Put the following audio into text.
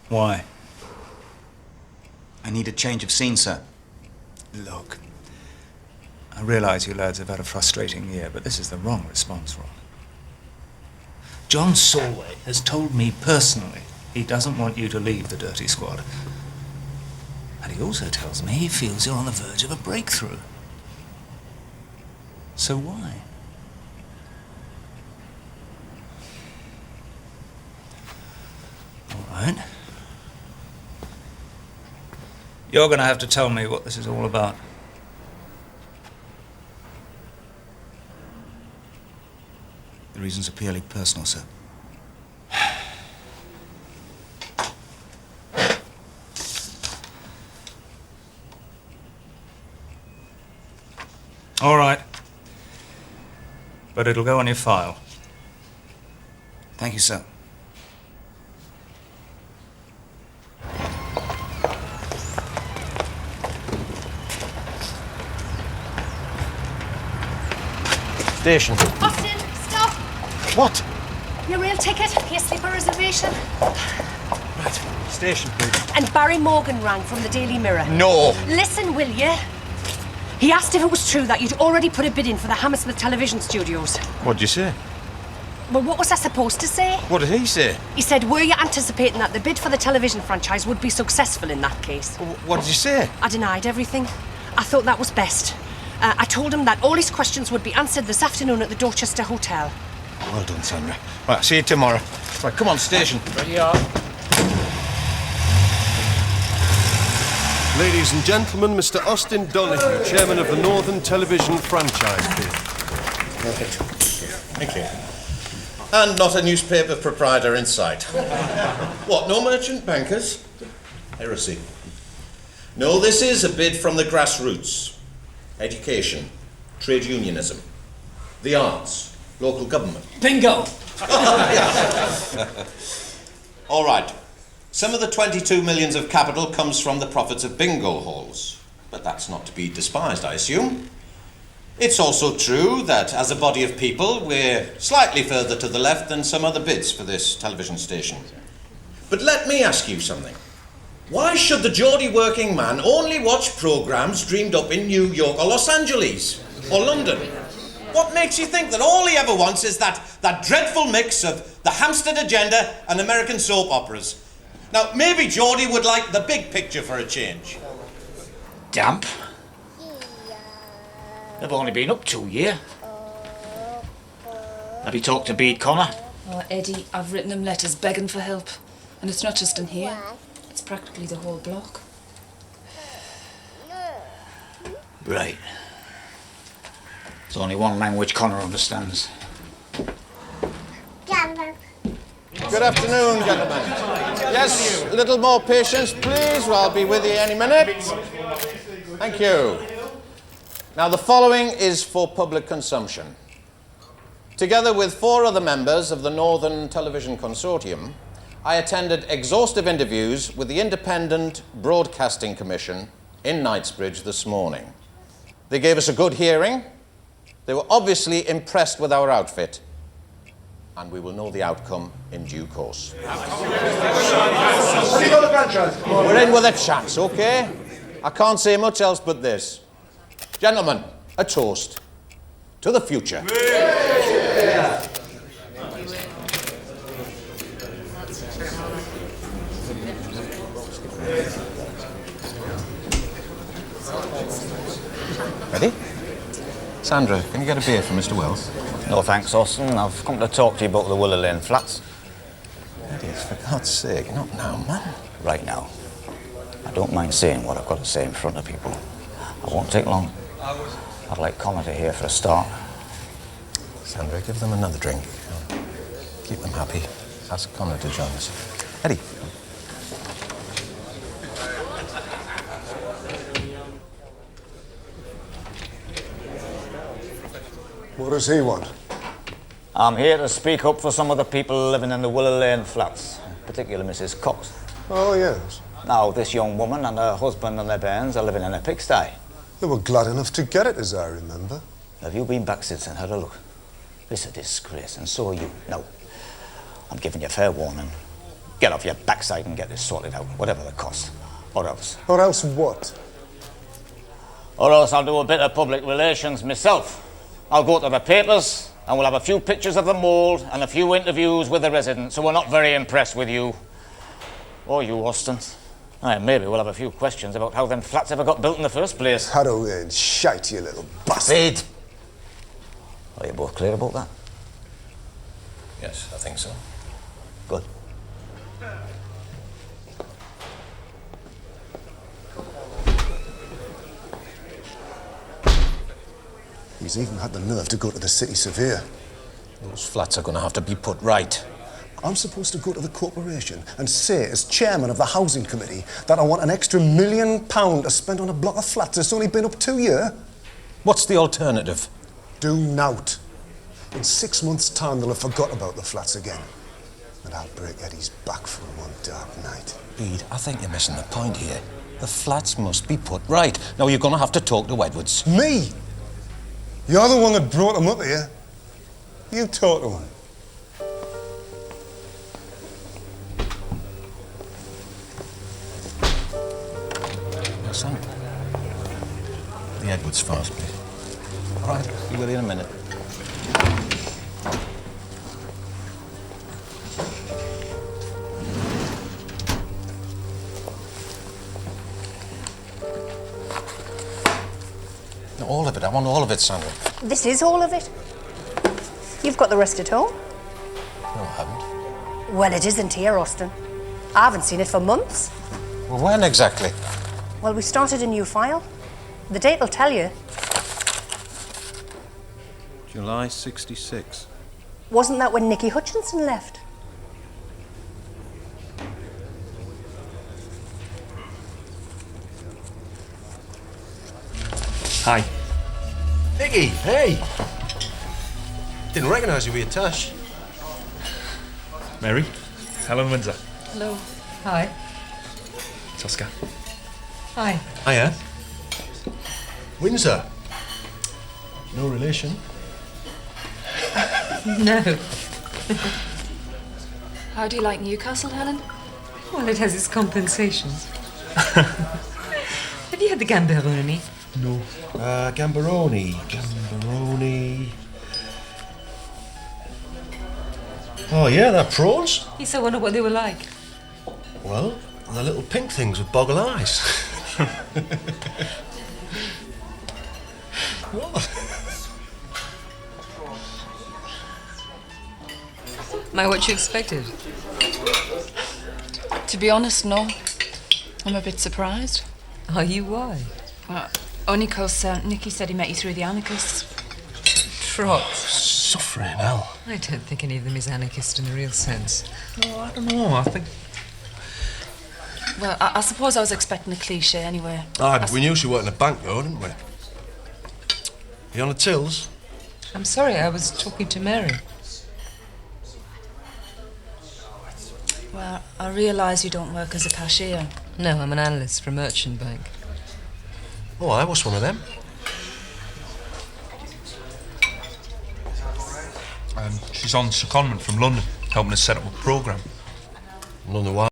Why? I need a change of scene, sir. Look, I realise you lads have had a frustrating year, but this is the wrong response, Ron. John Solway has told me personally he doesn't want you to leave the Dirty Squad. And he also tells me he feels you're on the verge of a breakthrough. So why? All right. You're going to have to tell me what this is all about. The reasons are purely personal, sir. All right. But it'll go on your file. Thank you, sir. Station. Austin, stop! What? Your rail ticket, your sleeper reservation. Right. Station, please. And Barry Morgan rang from the Daily Mirror. No. Listen, will you? He asked if it was true that you'd already put a bid in for the Hammersmith television studios. What'd you say? Well, what was I supposed to say? What did he say? He said, were you anticipating that the bid for the television franchise would be successful in that case? What did you say? I denied everything. I thought that was best. I told him that all his questions would be answered this afternoon at the Dorchester Hotel. Well done, Sandra. Right, see you tomorrow. Right, come on, station. Ready up. Ladies and gentlemen, Mr. Austin Donahue, chairman of the Northern Television Franchise Bid. Perfect. Thank you. And not a newspaper proprietor in sight. What, no merchant bankers? Heresy. No, this is a bid from the grassroots. Education, trade unionism, the arts, local government. Bingo! All right. Some of the 22 millions of capital comes from the profits of bingo halls. But that's not to be despised, I assume. It's also true that, as a body of people, we're slightly further to the left than some other bids for this television station. But let me ask you something. Why should the Geordie working man only watch programmes dreamed up in New York or Los Angeles or London? What makes you think that all he ever wants is that dreadful mix of the Hampstead Agenda and American soap operas? Now, maybe Geordie would like the big picture for a change. Damp. They've only been up 2 years. Have you talked to Bede Connor? Oh, Eddie, I've written them letters begging for help. And it's not just in here. It's practically the whole block. Right. There's only one language Connor understands. Good afternoon, gentlemen. Yes, a little more patience, please. I'll be with you any minute. Thank you. Now, the following is for public consumption. Together with 4 other members of the Northern Television Consortium, I attended exhaustive interviews with the Independent Broadcasting Commission in Knightsbridge this morning. They gave us a good hearing. They were obviously impressed with our outfit. And we will know the outcome in due course. We're in with a chance, okay? I can't say much else but this. Gentlemen, a toast to the future. Ready? Sandra, can you get a beer for Mr. Wells? No thanks, Austin. I've come to talk to you about the Willow Lane flats. Idiots, for God's sake, not now, man. Right now. I don't mind saying what I've got to say in front of people. I won't take long. I'd like Connor to hear for a start. Sandra, give them another drink. Keep them happy. Ask Connor to join us. Eddie. What does he want? I'm here to speak up for some of the people living in the Willow Lane flats, particularly Mrs. Cox. Oh, yes. Now, this young woman and her husband and their bairns are living in a pigsty. They were glad enough to get it, as I remember. Have you been back since and had a look? This is a disgrace, and so are you. No. I'm giving you fair warning. Get off your backside and get this sorted out, whatever the cost. Or else. Or else what? Or else I'll do a bit of public relations myself. I'll go to the papers, and we'll have a few pictures of the mould and a few interviews with the residents who are not very impressed with you. Or you, Austin. Aye, maybe we'll have a few questions about how them flats ever got built in the first place. Harrow and shite, you little bastard. Sid! Are you both clear about that? Yes, I think so. Good. He's even had the nerve to go to the city surveyor. Those flats are going to have to be put right. I'm supposed to go to the corporation and say, as chairman of the housing committee, that I want an extra £1 million to spend on a block of flats that's only been up 2 years? What's the alternative? Do nought. In 6 months' time, they'll have forgot about the flats again. And I'll break Eddie's back for one dark night. Bede, I think you're missing the point here. The flats must be put right. Now, you're going to have to talk to Edwards. Me? You're the one that brought him up here. You talk to him. Now, son. The Edwards files, please. All right, be with you in a minute. All of it. I want all of it, Sandra. This is all of it. You've got the rest at home. No, I haven't. Well, it isn't here, Austin. I haven't seen it for months. Well, when exactly? Well, we started a new file. The date will tell you. July 66. Wasn't that when Nicky Hutchinson left? Hi. Nicky, hey! Didn't recognise you with your tush. Mary. Helen Windsor. Hello. Hi. It's Oscar. Hi. Hiya. Windsor. No relation. No. How do you like Newcastle, Helen? Well, it has its compensations. Have you had the gamberoni? No. Gamberoni. Oh, yeah, they're prawns. Yes, I wonder what they were like. Well, they're little pink things with boggle eyes. My, what you expected? To be honest, no. I'm a bit surprised. Are you? Why? Only 'cause Nicky said he met you through the anarchists. Trot. Suffering hell. I don't think any of them is anarchist in the real sense. Oh, I don't know. I think... Well, I suppose I was expecting a cliche anyway. We knew she worked in a bank, though, didn't we? You on the tills? I'm sorry, I was talking to Mary. Well, I realise you don't work as a cashier. No, I'm an analyst for a merchant bank. Oh, I was one of them. She's on secondment from London, helping us set up a programme. London, why?